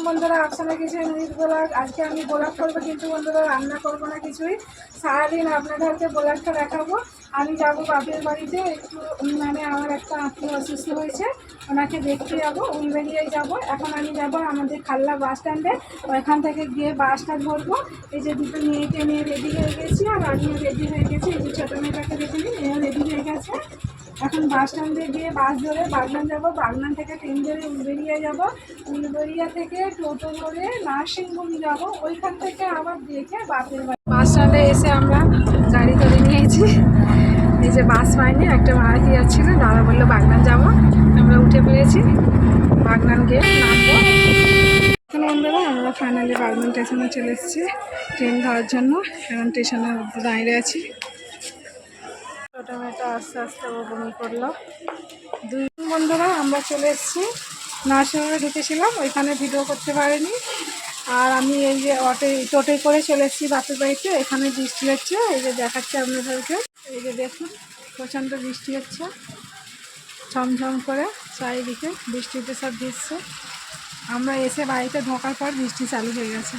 বন্ধুরা, আপনারা কিছু নীল ব্লগ। আজকে আমি ব্লগ করবো, কিন্তু বন্ধুরা রান্না করবো না কিছুই। সারাদিন আপনাদেরকে ব্লগটা দেখাবো। আমি যাবো বাপের বাড়িতে, একটু মানে আমার একটা আত্মীয় অসুস্থ হয়েছে, ওনাকে দেখতে যাবো। উলবেড়িয়ায় যাবো। এখন আমি যাবো আমাদের খাল্লা বাস স্ট্যান্ডে, ওইখান থেকে গিয়ে বাসটা ধরবো। এই যে দুটো মেয়েকে নিয়ে রেডি হয়ে গেছি, আর আমিও রেডি হয়ে গেছি। এই যে ছোটো মেয়েটাকে দেখে নিই, মেয়েও রেডি হয়ে গেছে। এখন বাস স্ট্যান্ডে গিয়ে বাস ধরে বাগনান যাবো, বাগনান থেকে ট্রেন ধরে উলবেড়িয়া যাবো, উলবেড়িয়া থেকে টোটো ধরে নার্সিংহোম যাবো, ওইখান থেকে আবার দেখে বাপের বাড়ি। বাস স্ট্যান্ডে এসে আমরা গাড়ি করে নিয়েছি। এই যে বাস পাইনি, একটা ভাড়াটি যাচ্ছিল, দাদা বললো বাগনান যাবো, আমরা উঠে পেয়েছি। বাগনান গিয়ে নামবো। এখন বন্ধুরা আমরা ফাইনালি বাগনান স্টেশনে চলে এসেছি ট্রেন ধরার জন্য। এখন স্টেশনের মধ্যে দাঁড়িয়ে আছি। ছোটো মেয়েটা আস্তে আস্তে বমি করলো। দুই বন্ধুরা আমরা চলে এসেছি, নার্সিংহোমে ঢুকেছিলাম, ওইখানে ভিডিও করতে পারিনি। আর আমি এই যে টোটোয় করে চলে এসেছি বাপের বাড়িতে। এখানে বৃষ্টি হচ্ছে, এই যে দেখাচ্ছে আপনাদেরকে। এই যে দেখুন, প্রচণ্ড বৃষ্টি হচ্ছে, ঝমঝম করে চারিদিকে বৃষ্টিতে সব ভিজছে। আমরা এসে বাড়িতে ঢোকার পর বৃষ্টি চালু হয়ে গেছে।